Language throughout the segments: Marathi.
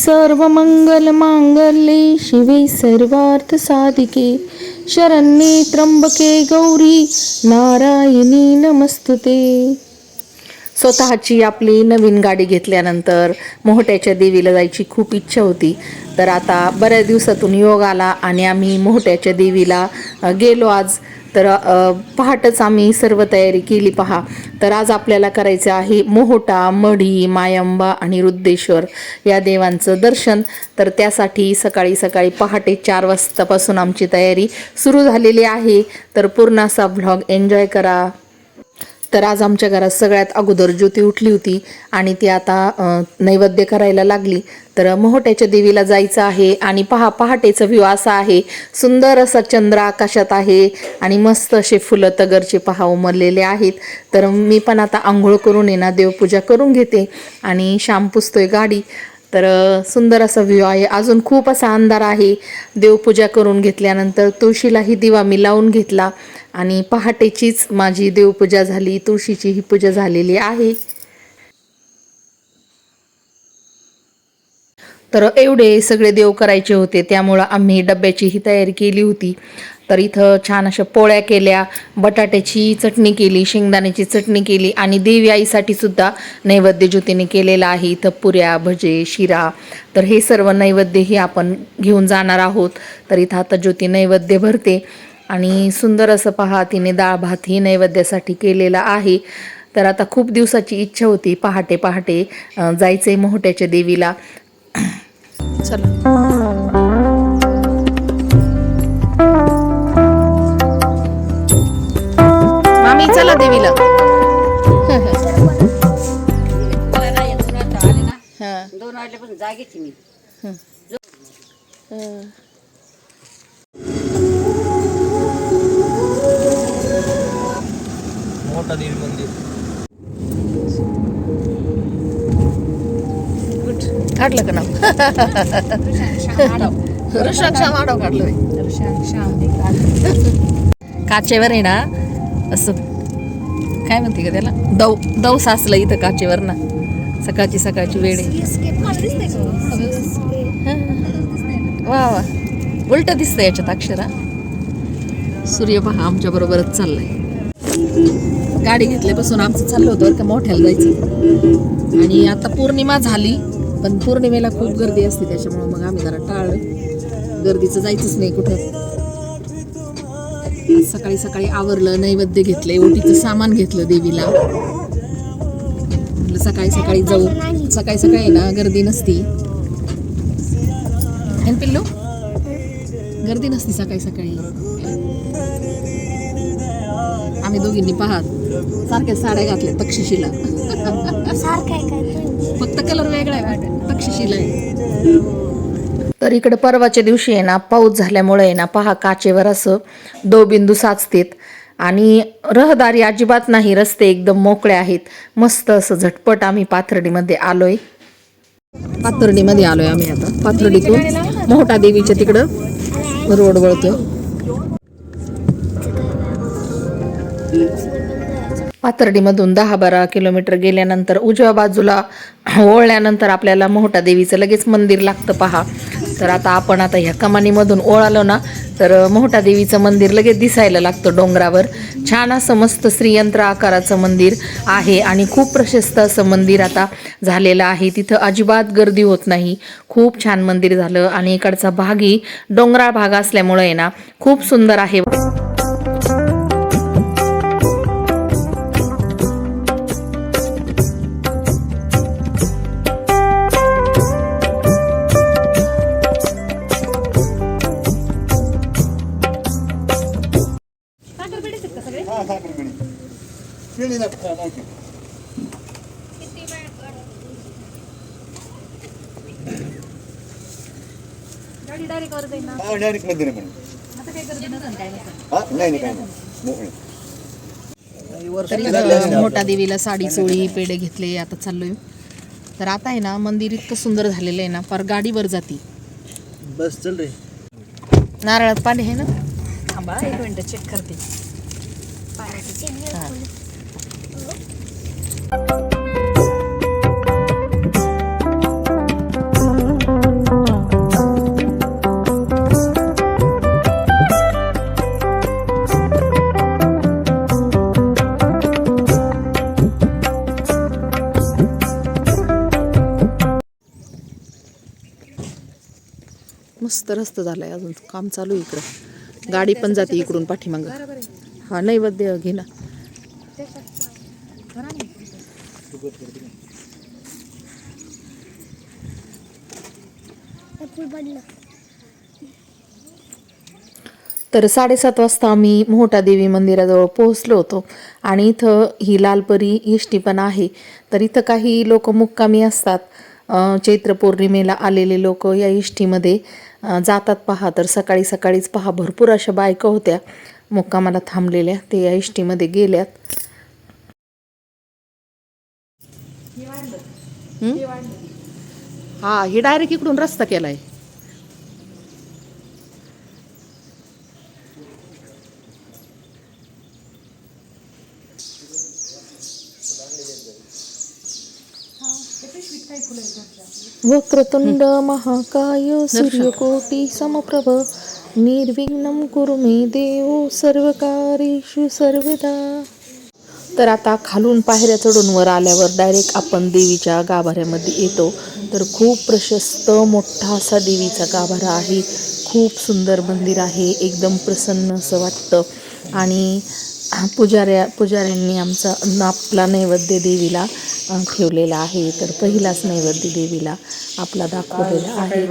सर्वमंगल मांगल्ये शिवे सर्वार्थ साधिके शरण्ये त्र्यंबके गौरी नारायणी नमस्तुते. स्वतःची आपली नवीन गाडी घेतल्यानंतर मोहट्याच्या देवीला जायची खूप इच्छा होती. तर आता बऱ्याच दिवसातून योग आला आणि आम्ही मोहट्याच्या देवीला गेलो आज. तर पहाटच आम्ही सर्व तयारी केली पहा. तर आज आपल्याला करायचं आहे मोहोटा, मढी, मायंबा आणि रुद्रेश्वर या देवांचं दर्शन. तर त्यासाठी सकाळी सकाळी पहाटे 4 वाजतापासून आमची तयारी सुरू झालेली आहे. तर पूर्ण असा व्लॉग एन्जॉय करा. तर आज आमच्या घरात सगळ्यात अगोदर ज्योती उठली होती आणि ती आता नैवेद्य करायला लागली. तर मोहोट्याच्या देवीला जायचं आहे आणि पहाटेचा व्ह्यू असा आहे. सुंदर असा चंद्र आकाशात आहे आणि मस्त असे फुलं तगरचे उमरलेले आहेत. तर मी पण आता आंघोळ करून ना देवपूजा करून घेते आणि शाम पुसतोय गाडी. तर सुंदर असा व्ह्यू आहे. अजून खूप असा अंधार आहे. देवपूजा करून घेतल्यानंतर तुळशीलाही दिवा मी लावून घेतला आणि पहाटेचीच माझी देवपूजा झाली. तुळशीची ही पूजा झालेली आहे. तर एवढे सगळे देव करायचे होते त्यामुळं आम्ही डब्याची ही तयारी केली होती. तर इथं छान अशा पोळ्या केल्या, बटाट्याची चटणी केली, शेंगदाण्याची चटणी केली आणि देवी आईसाठी सुद्धा नैवेद्य ज्योतीने केलेला आहे. इथं पुऱ्या, भजे, शिरा. तर हे सर्व नैवेद्यही आपण घेऊन जाणार आहोत. तर इथं आता ज्योती नैवेद्य भरते आणि सुंदर असं पहा तिने डाळ भात ही नैवेद्यासाठी केलेला आहे. तर आता खूप दिवसाची इच्छा होती पहाटे पहाटे जायचंय मोहोट्याच्या देवीला. चला मामी, चला देवीला. दोन वाजल्यापासून जागेची मी. मोठा देवी मंदिर काढलं का नाव? ऋषाक्षाम आडव काढलं. काचेवर आहे ना असं काय म्हणते का त्याला, दव साचलं इथं काचेवर ना. सकाळची वेळ आहे. वा वा, उलट दिसतंय याच्यात अक्षरा. सूर्य पहा आमच्या बरोबरच चाललाय. गाडी घेतल्यापासून आमचं चाललं होतं बरं का मोठ्याला जायचं. आणि आता पौर्णिमा झाली पण पौर्णिमेला खूप गर्दी असते त्याच्यामुळे मग आम्ही जरा टाळलं. गर्दीचं जायचंच नाही कुठं. सकाळी सकाळी आवरलं, नैवेद्य घेतले, ओटीचं सामान घेतलं देवीला. सकाळी सकाळी जाऊ. सकाळी सकाळी ना गर्दी नसती. पिल्लू गर्दी नसती सकाळी सकाळी. आम्ही दोघींनी पाहत सारख्या साड्या घातल्या तक्षशिला. फक्त कलर वेगळा आहे, तक्षशिला आहे. तर इकडे परवाच्या दिवशी आहे ना पाऊस झाल्यामुळे आहे ना पहा काचेवर असं दवबिंदू साचतेत आणि रहदारी अजिबात नाही. रस्ते एकदम मोकळे आहेत. मस्त असं झटपट आम्ही पाथर्डीमध्ये आलोय. आम्ही आता पाथर्डीतून मोहोटा देवीच्या तिकडं रोड वळतो. पाथर्डीमधून 10-12 किलोमीटर गेल्यानंतर उजव्या बाजूला ओळल्यानंतर आपल्याला मोहोटा देवीचं लगेच मंदिर लागतं पहा. तर आता ह्या कमानीमधून ओळालो ना तर मोहोटा देवीचं मंदिर लगेच दिसायला लागतं डोंगरावर. छान असं मस्त श्रीयंत्र आकाराचं मंदिर आहे आणि खूप प्रशस्त असं मंदिर आता झालेलं आहे. तिथं अजिबात गर्दी होत नाही. खूप छान मंदिर झालं आणि इकडचा भागही डोंगराळ भाग असल्यामुळे ना खूप सुंदर आहे. मोठा देवीला साडी चोळी पेढे घेतले. आता चाललोय. तर आता आहे ना मंदिर इतकं सुंदर झालेलं आहे ना पर गाडीवर जाती. बस चल रे. नारळात पाणी आहे ना. थांबा 1 मिनिट चेक करते. पाण्याचं मस्त रस्ता झालाय, अजून काम चालू आहे इकडं. गाडी पण जाते इकडून पाठीमागं. हा नैवेद्य घे ना. तर 7:30 वाजता आम्ही मोहटा देवी मंदिराजवळ पोहोचलो होतो आणि इथं ही लालपरी इष्टी पण आहे. तर इथं काही लोक मुक्कामी असतात. चैत्र पौर्णिमेला आलेले लोक या इष्टीमध्ये जातात पहा. तर सकाळी सकाळीच पहा भरपूर अशा बायका होत्या मुक्कामाला थांबलेल्या, ते या इष्टीमध्ये गेल्यात. हा ही डायरेक्ट इकडून रस्ता केलाय. वक्रतुंड महाकाय सूर्यकोटी समप्रभ निर्विघ्नं कुरु मे देव सर्वकार्येषु सर्वदा. तर आता खालून पायऱ्या चढून वर आल्यावर डायरेक्ट आपण देवीच्या गाभाऱ्यामध्ये येतो. तर खूप प्रशस्त मोठा असा देवीचा गाभारा आहे. खूप सुंदर मंदिर आहे, एकदम प्रसन्न असं वाटतं. आणि पुजाऱ्यांनी आपला नैवेद्य देवीला ठेवलेला आहे. तर पहिलाच नैवेद्य देवीला आपला दाखवलेला आहे.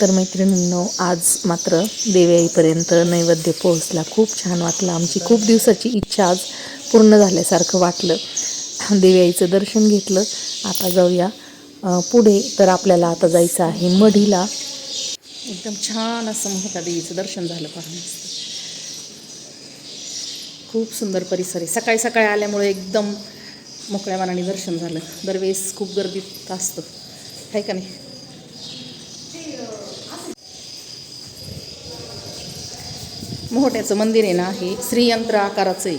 तर मैत्रिणींनो, आज मात्र देवीपर्यंत नैवेद्य पोहोचला. खूप छान वाटलं. आमची खूप दिवसाची इच्छा आज पूर्ण झाल्यासारखं वाटलं. देवीचं दर्शन घेतलं. आता जाऊया पुढे. तर आपल्याला आता जायचं आहे मढीला. एकदम छान असं मोहटा देवीचं दर्शन झालं पहा. खूप सुंदर परिसर आहे. सकाळी सकाळी आल्यामुळे एकदम मोकळ्या मनाने दर्शन झालं. दरवेळेस खूप गर्दीत असतं, आहे का नाही. मोहट्याचं मंदिर आहे ना, हे श्रीयंत्र आकाराचं आहे.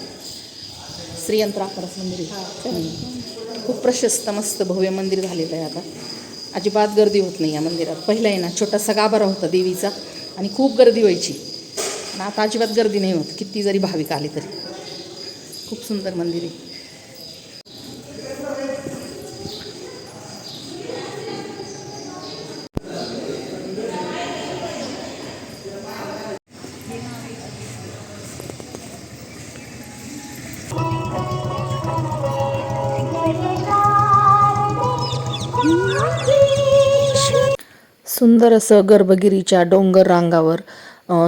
श्रीयंत्र आकाराचं मंदिर आहे. खूप प्रशस्त मस्त भव्य मंदिर झालेलं आहे. आता अजिबात गर्दी होत नाही या मंदिरात. पहिला आहे ना छोटासा गाभारा होता देवीचा आणि खूप गर्दी व्हायची. आणि आता अजिबात गर्दी नाही होत, किती जरी भाविक आले तरी. खूप सुंदर मंदिर आहे. सुंदर असं गर्भगिरीच्या डोंगर रांगावर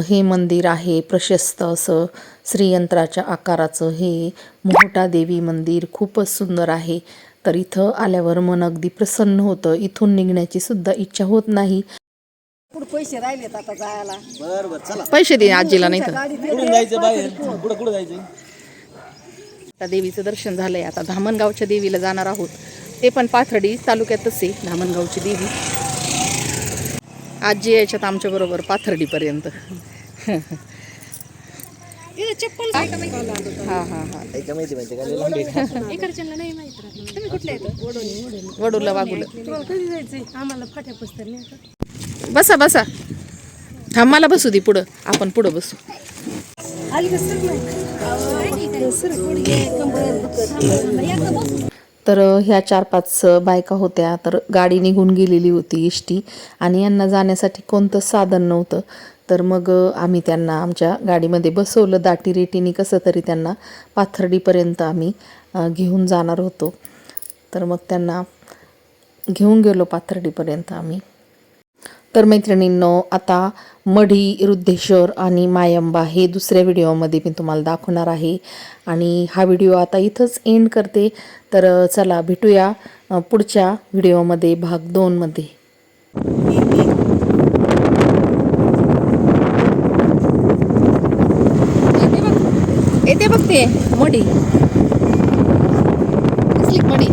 हे मंदिर आहे. प्रशस्त असं श्रीयंत्राच्या आकाराचं हे मोहटा देवी मंदिर खूपच सुंदर आहे. तर इथं आल्यावर मन अगदी प्रसन्न होतं. इथून निघण्याची सुद्धा इच्छा होत नाही. पैसे राहिलेत आता जायला. बरं चला. पैसे दे आजीला, नाही तर कुठून जायचं बाहेर? कुठं जायचं? आता देवीचं दर्शन झालंय. आता धामणगावच्या देवीला जाणार आहोत. ते पण पाथर्डी तालुक्यातच आहे धामणगावची देवी. आजी यायच्यात आमच्या बरोबर पाथर्डीपर्यंत. चप्पल हा हा हा माहिती वडूला वागुलं. आम्हाला फाट्या पुस्तक. बसा बसा. हा मला बसू दे पुढं, आपण पुढं बसू. तर ह्या 4-5 बायका होत्या. तर गाडी निघून गेलेली होती इष्टी आणि यांना जाण्यासाठी कोणतंच साधन नव्हतं. तर मग आम्ही त्यांना आमच्या गाडीमध्ये बसवलं. दाटी रेटीने कसं तरी त्यांना पाथर्डीपर्यंत आम्ही घेऊन जाणार होतो. तर मग त्यांना घेऊन गेलो पाथर्डीपर्यंत आम्ही. तर मैत्रिणींनो, आता मढी, रुद्धेश्वर आणि मायंबा हे दुसऱ्या व्हिडिओमध्ये मी तुम्हाला दाखवणार आहे. आणि हा व्हिडिओ आता इथंच एंड करते. तर चला भेटूया पुढच्या व्हिडिओमध्ये भाग 2 मध्ये. येते बघते मढी, कसली मढी.